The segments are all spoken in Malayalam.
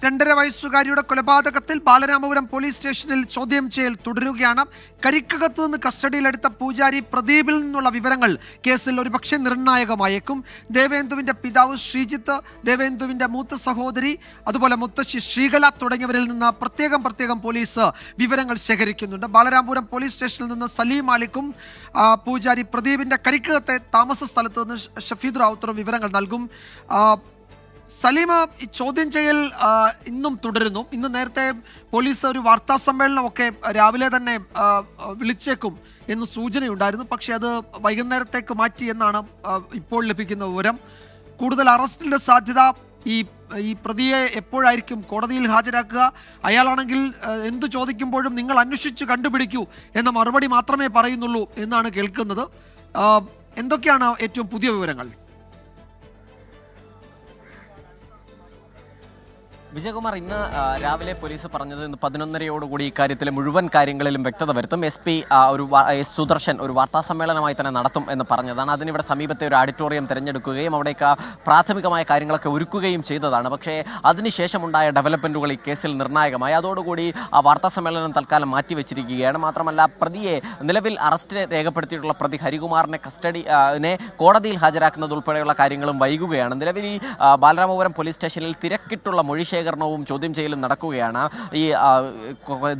2.5 വയസ്സുകാരിയുടെ കൊലപാതകത്തിൽ ബാലരാമപുരം പോലീസ് സ്റ്റേഷനിൽ ചോദ്യം ചെയ്യൽ തുടരുകയാണ്. കരിക്കകത്ത് നിന്ന് കസ്റ്റഡിയിലെടുത്ത പൂജാരി പ്രദീപിൽ നിന്നുള്ള വിവരങ്ങൾ കേസിൽ ഒരുപക്ഷെ നിർണായകമായേക്കും. ദേവേന്ദുവിന്റെ പിതാവ് ശ്രീജിത്ത്, ദേവേന്ദുവിന്റെ മൂത്ത സഹോദരി, അതുപോലെ മുത്തശ്ശി ശ്രീകല തുടങ്ങിയവരിൽ നിന്ന് പ്രത്യേകം പോലീസ് വിവരങ്ങൾ ശേഖരിക്കുന്നുണ്ട്. ബാലരാമപുരം പോലീസ് സ്റ്റേഷനിൽ നിന്ന് സലീം മാലിക്കും പൂജാരി പ്രദീപിന്റെ കരിക്കകത്തെ താമസ സ്ഥലത്ത് നിന്ന് ഷഫീദ് റാവുത്തറും വിവരങ്ങൾ നൽകും. സലീമ, ഈ ചോദ്യം ചെയ്യൽ ഇന്നും തുടരുന്നു. ഇന്ന് നേരത്തെ പോലീസ് ഒരു വാർത്താ സമ്മേളനമൊക്കെ രാവിലെ തന്നെ വിളിച്ചേക്കും എന്ന് സൂചനയുണ്ടായിരുന്നു. പക്ഷേ അത് വൈകുന്നേരത്തേക്ക് മാറ്റി എന്നാണ് ഇപ്പോൾ ലഭിക്കുന്ന വിവരം. കൂടുതൽ അറസ്റ്റിൻ്റെ സാധ്യത. ഈ പ്രതിയെ എപ്പോഴായിരിക്കും കോടതിയിൽ ഹാജരാക്കുക? അയാളാണെങ്കിൽ എന്തു ചോദിക്കുമ്പോഴും നിങ്ങൾ അന്വേഷിച്ച് കണ്ടുപിടിക്കൂ എന്ന മറുപടി മാത്രമേ പറയുന്നുള്ളൂ എന്നാണ് കേൾക്കുന്നത്. എന്തൊക്കെയാണ് ഏറ്റവും പുതിയ വിവരങ്ങൾ? വിജയകുമാർ, ഇന്ന് രാവിലെ പോലീസ് പറഞ്ഞത് ഇന്ന് 11:30യോടുകൂടി ഇക്കാര്യത്തിലെ മുഴുവൻ കാര്യങ്ങളിലും വ്യക്തത വരുത്തും. SP എസ് സുദർശൻ ഒരു വാർത്താ സമ്മേളനമായി തന്നെ നടത്തും എന്ന് പറഞ്ഞതാണ്. അതിനിവിടെ സമീപത്തെ ഒരു ഓഡിറ്റോറിയം തിരഞ്ഞെടുക്കുകയും അവിടേക്ക് പ്രാഥമികമായ കാര്യങ്ങളൊക്കെ ഒരുക്കുകയും ചെയ്തതാണ്. പക്ഷേ അതിനുശേഷമുണ്ടായ ഡെവലപ്മെൻറ്റുകൾ ഈ കേസിൽ നിർണായകമായി. അതോടുകൂടി ആ വാർത്താ സമ്മേളനം തൽക്കാലം മാറ്റിവെച്ചിരിക്കുകയാണ്. മാത്രമല്ല, പ്രതിയെ നിലവിൽ അറസ്റ്റ് രേഖപ്പെടുത്തിയിട്ടുള്ള പ്രതി ഹരികുമാറിനെ കോടതിയിൽ ഹാജരാക്കുന്നത് ഉൾപ്പെടെയുള്ള കാര്യങ്ങളും വൈകുകയാണ്. നിലവിൽ ഈ ബാലരാമപുരം പോലീസ് സ്റ്റേഷനിൽ തിരക്കിട്ടുള്ള മൊഴി ശേഖരണവും ചോദ്യം ചെയ്യലും നടക്കുകയാണ്. ഈ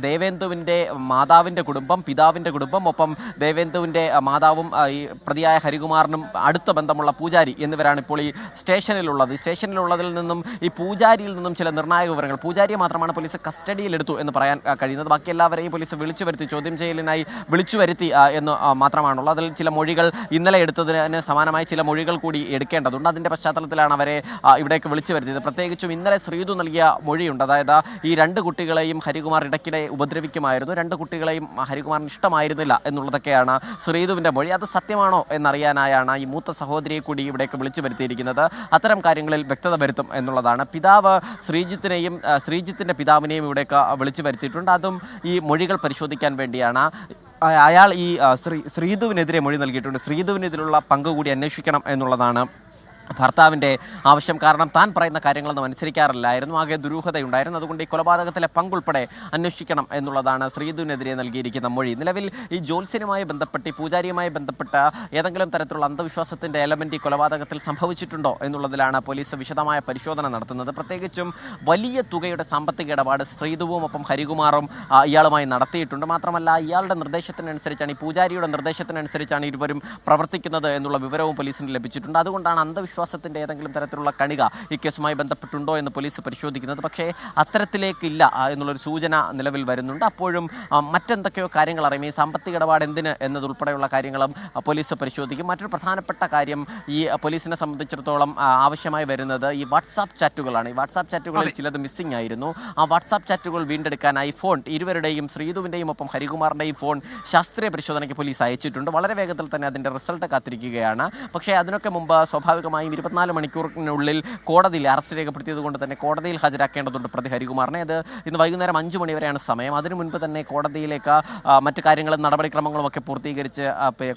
ദേവേന്ദുവിൻ്റെ മാതാവിൻ്റെ കുടുംബം, പിതാവിൻ്റെ കുടുംബം, ഒപ്പം ദേവേന്ദുവിൻ്റെ മാതാവും ഈ പ്രതിയായ ഹരികുമാറിനും അടുത്ത ബന്ധമുള്ള പൂജാരി എന്നിവരാണ് ഇപ്പോൾ ഈ സ്റ്റേഷനിലുള്ളത്. സ്റ്റേഷനിലുള്ളതിൽ നിന്നും ഈ പൂജാരിയിൽ നിന്നും ചില നിർണായക വിവരങ്ങൾ. പൂജാരിയെ മാത്രമാണ് പോലീസ് കസ്റ്റഡിയിലെടുത്തു എന്ന് പറയാൻ കഴിയുന്നത്. ബാക്കി എല്ലാവരെയും പോലീസ് വിളിച്ചു വരുത്തി, ചോദ്യം ചെയ്യലിനായി വിളിച്ചു വരുത്തി എന്ന് മാത്രമാണുള്ളത്. അതിൽ ചില മൊഴികൾ ഇന്നലെ എടുത്തതിന് സമാനമായി ചില മൊഴികൾ കൂടി എടുക്കേണ്ടതുണ്ട്. അതിൻ്റെ പശ്ചാത്തലത്തിലാണ് അവരെ ഇവിടേക്ക് വിളിച്ചു വരുത്തിയത്. പ്രത്യേകിച്ചും ഇന്നലെ ശ്രീതു നൽകിയ മൊഴിയുണ്ട്. അതായത് ഈ 2 കുട്ടികളെയും ഹരികുമാർ ഇടയ്ക്കിടെ ഉപദ്രവിക്കുമായിരുന്നു, 2 കുട്ടികളെയും ഹരികുമാറിന് ഇഷ്ടമായിരുന്നില്ല എന്നുള്ളതൊക്കെയാണ് ശ്രീതുവിൻ്റെ മൊഴി. അത് സത്യമാണോ എന്നറിയാനായാണ് ഈ മൂത്ത സഹോദരിയെ കൂടി ഇവിടേക്ക് വിളിച്ചു വരുത്തിയിരിക്കുന്നത്. അത്തരം കാര്യങ്ങളിൽ വ്യക്തത വരുത്തും എന്നുള്ളതാണ്. പിതാവ് ശ്രീജിത്തിൻ്റെ പിതാവിനെയും ഇവിടേക്ക് വിളിച്ചു വരുത്തിയിട്ടുണ്ട്. അതും ഈ മൊഴികൾ പരിശോധിക്കാൻ വേണ്ടിയാണ്. അയാൾ ഈ ശ്രീതുവിനെതിരെ മൊഴി നൽകിയിട്ടുണ്ട്. ശ്രീതുവിനെതിരുള്ള പങ്ക് കൂടി അന്വേഷിക്കണം എന്നുള്ളതാണ് ഭർത്താവിൻ്റെ ആവശ്യം. കാരണം താൻ പറയുന്ന കാര്യങ്ങളൊന്നും അനുസരിക്കാറില്ലായിരുന്നു, ആകെ ദുരൂഹതയുണ്ടായിരുന്നു. അതുകൊണ്ട് ഈ കൊലപാതകത്തിലെ പങ്കുൾപ്പെടെ അന്വേഷിക്കണം എന്നുള്ളതാണ് ശ്രീധുവിനെതിരെ നൽകിയിരിക്കുന്ന മൊഴി. നിലവിൽ ഈ ജോത്സ്യനുമായി ബന്ധപ്പെട്ട്, ഈ പൂജാരിയുമായി ബന്ധപ്പെട്ട ഏതെങ്കിലും തരത്തിലുള്ള അന്ധവിശ്വാസത്തിൻ്റെ എലമെൻ്റ് ഈ കൊലപാതകത്തിൽ സംഭവിച്ചിട്ടുണ്ടോ എന്നുള്ളതിലാണ് പോലീസ് വിശദമായ പരിശോധന നടത്തുന്നത്. പ്രത്യേകിച്ചും വലിയ തുകയുടെ സാമ്പത്തിക ഇടപാട് ശ്രീധുവും ഒപ്പം ഹരികുമാറും ഇയാളുമായി നടത്തിയിട്ടുണ്ട്. മാത്രമല്ല, ഇയാളുടെ നിർദ്ദേശത്തിനനുസരിച്ചാണ്, ഈ പൂജാരിയുടെ നിർദ്ദേശത്തിനനുസരിച്ചാണ് ഇരുവരും പ്രവർത്തിക്കുന്നത് എന്നുള്ള വിവരവും പോലീസിന് ലഭിച്ചിട്ടുണ്ട്. അതുകൊണ്ടാണ് അന്ധവിശ്വാസത്തിൻ്റെ ഏതെങ്കിലും തരത്തിലുള്ള കണിക ഈ കേസുമായി ബന്ധപ്പെട്ടുണ്ടോ എന്ന് പോലീസ് പരിശോധിക്കുന്നത്. പക്ഷേ അത്തരത്തിലേക്കില്ല എന്നുള്ളൊരു സൂചന നിലവിൽ വരുന്നുണ്ട്. അപ്പോഴും മറ്റെന്തൊക്കെയോ കാര്യങ്ങൾ അറിയും. ഈ സാമ്പത്തിക ഇടപാട് എന്തിന് എന്നതുൾപ്പെടെയുള്ള കാര്യങ്ങളും പോലീസ് പരിശോധിക്കും. മറ്റൊരു പ്രധാനപ്പെട്ട കാര്യം, ഈ പോലീസിനെ സംബന്ധിച്ചിടത്തോളം ആവശ്യമായി വരുന്നത് ഈ വാട്സാപ്പ് ചാറ്റുകളാണ്. ഈ വാട്സാപ്പ് ചാറ്റുകളിൽ ചിലത് മിസ്സിംഗ് ആയിരുന്നു. ആ വാട്സാപ്പ് ചാറ്റുകൾ വീണ്ടെടുക്കാനായി ഫോൺ, ഇരുവരുടെയും ശ്രീധുവിൻ്റെയും ഒപ്പം ഹരികുമാറിൻ്റെയും ഫോൺ ശാസ്ത്രീയ പരിശോധനയ്ക്ക് പോലീസ് അയച്ചിട്ടുണ്ട്. വളരെ വേഗത്തിൽ തന്നെ അതിൻ്റെ റിസൾട്ട് കാത്തിരിക്കുകയാണ്. പക്ഷേ അതിനൊക്കെ മുമ്പ് സ്വാഭാവികമായും 24 മണിക്കൂറിനുള്ളിൽ കോടതിയിൽ അറസ്റ്റ് രേഖപ്പെടുത്തിയത് കൊണ്ട് തന്നെ കോടതിയിൽ ഹാജരാക്കേണ്ടതുണ്ട് പ്രതി ഹരികുമാറിനെ. അത് ഇന്ന് വൈകുന്നേരം 5 മണി വരെയാണ് സമയം. അതിനു മുൻപ് തന്നെ കോടതിയിലേക്ക് മറ്റു കാര്യങ്ങളും നടപടിക്രമങ്ങളും ഒക്കെ പൂർത്തീകരിച്ച്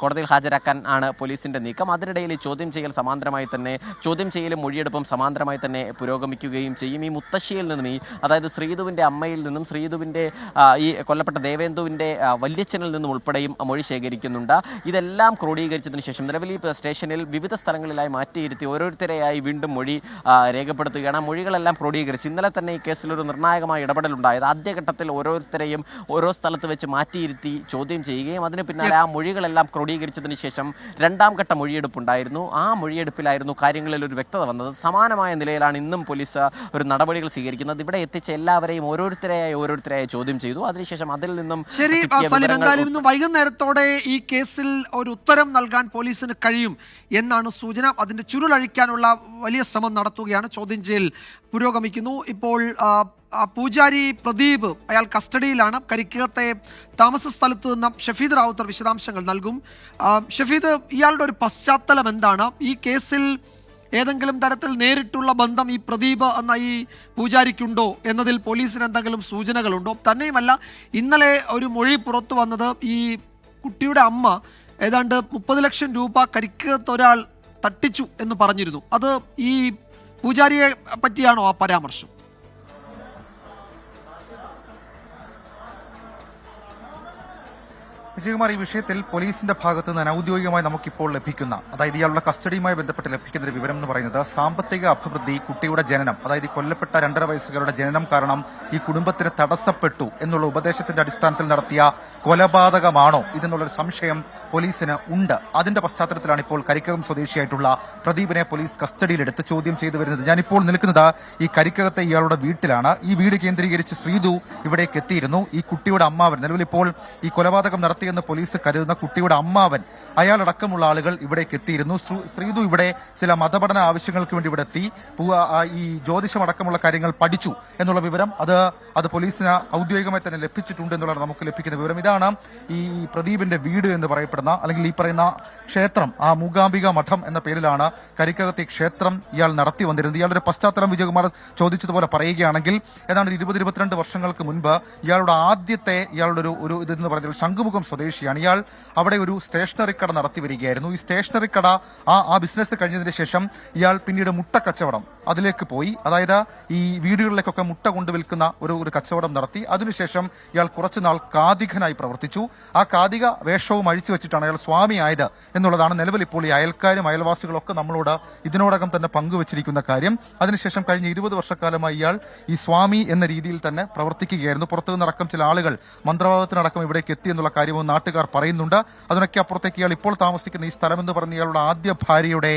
കോടതിയിൽ ഹാജരാക്കാൻ ആണ് പോലീസിൻ്റെ നീക്കം. അതിനിടയിൽ ചോദ്യം ചെയ്യലും മൊഴിയെടുപ്പും സമാന്തരമായി തന്നെ പുരോഗമിക്കുകയും ചെയ്യും. ഈ മുത്തശ്ശിയിൽ നിന്നും, അതായത് ശ്രീധുവിൻ്റെ അമ്മയിൽ നിന്നും, ശ്രീധുവിൻ്റെ ഈ കൊല്ലപ്പെട്ട ദേവേന്ദുവിൻ്റെ വല്യച്ഛനിൽ നിന്നും ഉൾപ്പെടെയും മൊഴി ശേഖരിക്കുന്നുണ്ട്. ഇതെല്ലാം ക്രോഡീകരിച്ചതിന് ശേഷം നിലവിൽ ഈ സ്റ്റേഷനിൽ വിവിധ സ്ഥലങ്ങളിലായി മാറ്റിയിരുത്തി ഓരോരുത്തരെയായി വീണ്ടും മൊഴി രേഖപ്പെടുത്തുകയാണ്. മൊഴികളെല്ലാം ക്രോഡീകരിച്ച് ഇന്നലെ തന്നെ ഈ കേസിലൊരു നിർണായകമായ ഇടപെടലുണ്ടായത്. ആദ്യഘട്ടത്തിൽ ഓരോരുത്തരെയും ഓരോ സ്ഥലത്ത് വെച്ച് മാറ്റിയിരുത്തി ചോദ്യം ചെയ്യുകയും അതിന് പിന്നാലെ ആ മൊഴികളെല്ലാം ക്രോഡീകരിച്ചതിന് ശേഷം 2ാം ഘട്ട മൊഴിയെടുപ്പുണ്ടായിരുന്നു. ആ മൊഴിയെടുപ്പിലായിരുന്നു കാര്യങ്ങളിൽ ഒരു വ്യക്തത വന്നത്. സമാനമായ നിലയിലാണ് ഇന്നും പോലീസ് ഒരു നടപടികൾ സ്വീകരിക്കുന്നത്. ഇവിടെ എത്തിച്ച എല്ലാവരെയും ഓരോരുത്തരെയായി ചോദ്യം ചെയ്തു. അതിനുശേഷം അതിൽ നിന്നും വൈകുന്നേരത്തോടെ ഈ കേസിൽ ഒരു ഉത്തരം നൽകാൻ പോലീസിന് കഴിയും എന്നാണ് സൂചന. അതിൻ്റെ ചുരുളഴിക്കാനുള്ള വലിയ ശ്രമം നടത്തുകയാണ്. ചോദ്യം ചെയ്യൽ പുരോഗമിക്കുന്നു. ഇപ്പോൾ പൂജാരി പ്രദീപ്, അയാൾ കസ്റ്റഡിയിലാണ്. കരിക്കകത്തെ താമസ സ്ഥലത്ത് നിന്ന് ഷഫീദ് റാവുത്തർ വിശദാംശങ്ങൾ നൽകും. ഷഫീദ്, ഇയാളുടെ ഒരു പശ്ചാത്തലം എന്താണ്? ഈ കേസിൽ ഏതെങ്കിലും തരത്തിൽ നേരിട്ടുള്ള ബന്ധം ഈ പ്രദീപ് എന്ന ഈ പൂജാരിക്കുണ്ടോ എന്നതിൽ പോലീസിന് എന്തെങ്കിലും സൂചനകളുണ്ടോ? തന്നെയുമല്ല, ഇന്നലെ ഒരു മൊഴി പുറത്തു വന്നത് ഈ കുട്ടിയുടെ അമ്മ ഏതാണ്ട് 30 ലക്ഷം രൂപ കരിക്കകത്ത് ഒരാൾ തട്ടിച്ചു എന്ന് പറഞ്ഞിരുന്നു. അത് ഈ പൂജാരിയെ പറ്റിയാണോ ആ പരാമർശം? വിജയകുമാർ, ഈ വിഷയത്തിൽ പോലീസിന്റെ ഭാഗത്ത് നിന്ന് അനൌദ്യോഗികമായി നമുക്കിപ്പോൾ ലഭിക്കുന്ന, അതായത് ഇയാളുടെ കസ്റ്റഡിയുമായി ബന്ധപ്പെട്ട് ലഭിക്കുന്ന ഒരു വിവരം എന്ന് പറയുന്നത് സാമ്പത്തിക അഭിവൃദ്ധി, കുട്ടിയുടെ ജനനം, അതായത് ഈ കൊല്ലപ്പെട്ട 2.5 വയസ്സുകാരുടെ ജനനം കാരണം ഈ കുടുംബത്തിന് തടസ്സപ്പെട്ടു എന്നുള്ള ഉപദേശത്തിന്റെ അടിസ്ഥാനത്തിൽ നടത്തിയ കൊലപാതകമാണോ ഇതെന്നുള്ളൊരു സംശയം പോലീസിന് ഉണ്ട്. അതിന്റെ പശ്ചാത്തലത്തിലാണ് ഇപ്പോൾ കരിക്കകം സ്വദേശിയായിട്ടുള്ള പ്രദീപിനെ പോലീസ് കസ്റ്റഡിയിലെടുത്ത് ചോദ്യം ചെയ്തു വരുന്നത്. ഞാനിപ്പോൾ നിൽക്കുന്നത് ഈ കരിക്കകത്തെ ഇയാളുടെ വീട്ടിലാണ്. ഈ വീട് കേന്ദ്രീകരിച്ച് ശ്രീതു ഇവിടേക്ക് എത്തിയിരുന്നു. ഈ കുട്ടിയുടെ അമ്മാവൻ, നിലവിൽ ഇപ്പോൾ ഈ കൊലപാതകം നടത്തിയെന്ന് പോലീസ് കരുതുന്ന കുട്ടിയുടെ അമ്മാവൻ, അയാളടക്കമുള്ള ആളുകൾ ഇവിടേക്ക് എത്തിയിരുന്നു. ശ്രീതു ഇവിടെ ചില മതപഠന ആവശ്യങ്ങൾക്ക് വേണ്ടി ഇവിടെ എത്തി ഈ ജ്യോതിഷമടക്കമുള്ള കാര്യങ്ങൾ പഠിച്ചു എന്നുള്ള വിവരം അത് പോലീസിന് ഔദ്യോഗികമായി തന്നെ ലഭിച്ചിട്ടുണ്ട് എന്നുള്ളതാണ് നമുക്ക് ലഭിക്കുന്ന വിവരം. ഇതാണ് ഈ പ്രദീപിന്റെ വീട് എന്ന് പറയപ്പെടുന്ന, അല്ലെങ്കിൽ ഈ പറയുന്ന ക്ഷേത്രം, ആ മൂകാംബിക മഠം എന്ന പേരിലാണ് കരിക്കകത്തെ ക്ഷേത്രം ഇയാൾ നടത്തി വന്നിരുന്നത്. ഇയാളുടെ പശ്ചാത്തലം വിജയകുമാർ ചോദിച്ചതുപോലെ പറയുകയാണെങ്കിൽ ഏതാണ്ട് 20-22 വർഷങ്ങൾക്ക് മുൻപ് ഇയാളുടെ ഒരു ഇതെന്ന് പറഞ്ഞാൽ ശംഖുമുഖം സ്വദേശിയാണ്. ഇയാൾ അവിടെ ഒരു സ്റ്റേഷനറി കട നടത്തി വരികയായിരുന്നു. ഈ സ്റ്റേഷനറി കട ആ ബിസിനസ് കഴിഞ്ഞതിന് ശേഷം ഇയാൾ പിന്നീട് മുട്ട കച്ചവടം അതിലേക്ക് പോയി. അതായത് ഈ വീടുകളിലേക്കൊക്കെ മുട്ട കൊണ്ടുവിൽക്കുന്ന ഒരു കച്ചവടം നടത്തി. അതിനുശേഷം ഇയാൾ കുറച്ചുനാൾ കാതികനായി പ്രവർത്തിച്ചു. ആ കാതിക വേഷവും അഴിച്ചു വെച്ചിട്ടാണ് അയാൾ സ്വാമിയായത് എന്നുള്ളതാണ് നിലവിൽ ഇപ്പോൾ ഈ അയൽക്കാരും അയൽവാസികളൊക്കെ നമ്മളോട് ഇതിനോടകം തന്നെ പങ്കുവച്ചിരിക്കുന്ന കാര്യം. അതിനുശേഷം കഴിഞ്ഞ 20 വർഷക്കാലമായി ഇയാൾ ഈ സ്വാമി എന്ന രീതിയിൽ തന്നെ പ്രവർത്തിക്കുകയായിരുന്നു. പുറത്തുനിന്നടക്കം ചില ആളുകൾ മന്ത്രവാദത്തിനടക്കം ഇവിടേക്ക് എത്തി എന്നുള്ള കാര്യവും നാട്ടുകാർ പറയുന്നുണ്ട്. അതിനൊക്കെ അപ്പുറത്തേക്ക് ഇയാൾ ഇപ്പോൾ താമസിക്കുന്ന ഈ സ്ഥലം എന്ന് പറഞ്ഞ ഇയാളുടെ ആദ്യ ഭാര്യയുടെ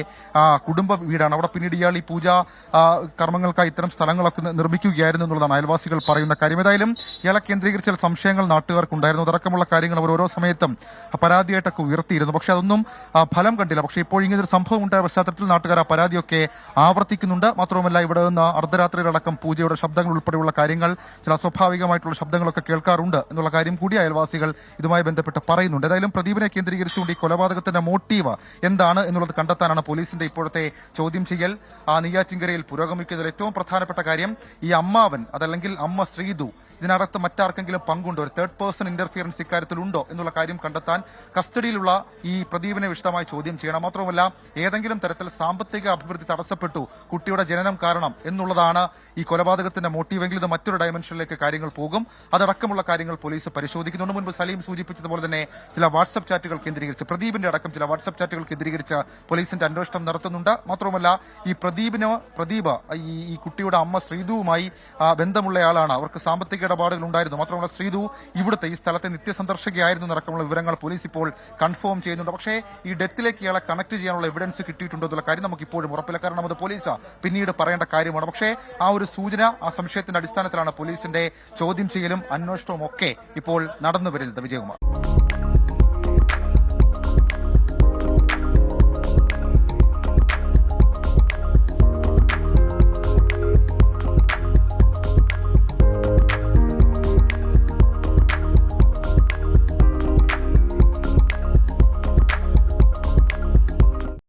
കുടുംബ വീടാണ്. അവിടെ പിന്നീട് ഇയാൾ ഈ പൂജ കർമ്മങ്ങൾക്കായി ഇത്തരം സ്ഥലങ്ങളൊക്കെ നിർമ്മിക്കുകയായിരുന്നു എന്നുള്ളതാണ് അയൽവാസികൾ പറയുന്ന കാര്യം. ഏതായാലും ഇയാളെ കേന്ദ്രീകരിച്ച ചില സംശയങ്ങൾ നാട്ടുകാർക്കുണ്ടായിരുന്നു. അതടക്കമുള്ള കാര്യങ്ങൾ അവർ ഓരോ സമയത്തും പരാതിയായിട്ടൊക്കെ ഉയർത്തിയിരുന്നു. പക്ഷെ അതൊന്നും ഫലം കണ്ടില്ല. പക്ഷേ ഇപ്പോൾ ഇങ്ങനൊരു സംഭവം ഉണ്ടായ പശ്ചാത്തലത്തിൽ നാട്ടുകാർ ആ പരാതിയൊക്കെ ആവർത്തിക്കുന്നുണ്ട്. മാത്രവുമല്ല ഇവിടെ നിന്ന് അർദ്ധരാത്രിയിലടക്കം പൂജയുടെ ശബ്ദങ്ങൾ ഉൾപ്പെടെയുള്ള കാര്യങ്ങൾ, ചില അസ്വാഭാവികമായിട്ടുള്ള ശബ്ദങ്ങളൊക്കെ കേൾക്കാറുണ്ട് എന്നുള്ള കാര്യം കൂടി അയൽവാസികൾ ഇതുമായി ബന്ധപ്പെട്ട് പറയുന്നുണ്ട്. ഏതായാലും പ്രദീപിനെ കേന്ദ്രീകരിച്ചുകൊണ്ട് ഈ കൊലപാതകത്തിന്റെ മോട്ടീവ് എന്താണ് എന്നുള്ളത് കണ്ടെത്താനാണ് പോലീസിന്റെ ഇപ്പോഴത്തെ ചോദ്യം ചെയ്യൽ നെയ്യാറ്റിൻകരയിൽ പുരോഗമിക്കുന്നതിൽ ഏറ്റവും പ്രധാനപ്പെട്ട കാര്യം ഈ അമ്മാവൻ, അതല്ലെങ്കിൽ അമ്മ ശ്രീതു, ഇതിനകത്ത് മറ്റാർക്കെങ്കിലും പങ്കുണ്ടോ, ഒരു തേർഡ് പേഴ്സൺ ഇന്റർഫിയറൻസ് ഇക്കാര്യത്തിലുണ്ടോ എന്നുള്ള കാര്യം കണ്ടെത്താൻ കസ്റ്റഡിയിലുള്ള ഈ പ്രദീപിനെ വിശദമായി ചോദ്യം ചെയ്യണം. മാത്രമല്ല ഏതെങ്കിലും തരത്തിൽ സാമ്പത്തിക അഭിവൃദ്ധി തടസ്സപ്പെട്ടു കുട്ടിയുടെ ജനനം കാരണം എന്നുള്ളതാണ് ഈ കൊലപാതകത്തിന്റെ മോട്ടീവെങ്കിൽ ഇത് മറ്റൊരു ഡയമെൻഷനിലേക്ക് കാര്യങ്ങൾ പോകും. അതടക്കമുള്ള കാര്യങ്ങൾ പോലീസ് പരിശോധിക്കുന്നുണ്ട്. മുൻപ് സലീം സൂചിപ്പിച്ചതുപോലെ തന്നെ ചില വാട്സ്ആപ്പ് ചാറ്റുകൾ കേന്ദ്രീകരിച്ച്, പ്രദീപിന്റെ അടക്കം ചില വാട്സ്ആപ്പ് ചാറ്റുകൾ കേന്ദ്രീകരിച്ച് പോലീസിന്റെ അന്വേഷണം നടത്തുന്നുണ്ട്. മാത്രമല്ല ഈ പ്രദീപ് ഈ കുട്ടിയുടെ അമ്മ ശ്രീതുവുമായി ബന്ധമുള്ളയാളാണ്. അവർക്ക് സാമ്പത്തിക ഇടപാടുകൾ ഉണ്ടായിരുന്നു. മാത്രമല്ല ശ്രീതു ഇവിടുത്തെ ഈ സ്ഥലത്തെ നിത്യസന്ദർശകയായിരുന്നു നടക്കമുള്ള വിവരങ്ങൾ പോലീസ് ഇപ്പോൾ കൺഫേം ചെയ്യുന്നുണ്ട്. പക്ഷേ ഈ ഡെത്തിലേക്ക് ഇയാളെ കണക്ട് ചെയ്യാനുള്ള എവിഡൻസ് കിട്ടിയിട്ടുണ്ടോ എന്നുള്ള കാര്യം നമുക്ക് ഇപ്പോഴും ഉറപ്പില്ല. കാരണം അത് പോലീസ് പിന്നീട് പറയേണ്ട കാര്യമാണ്. പക്ഷേ ആ ഒരു സൂചന, ആ സംശയത്തിന്റെ അടിസ്ഥാനത്തിലാണ് പോലീസിന്റെ ചോദ്യം ചെയ്യലും അന്വേഷണവും ഒക്കെ ഇപ്പോൾ നടന്നു വരുന്നത്. വിജയകുമാർ.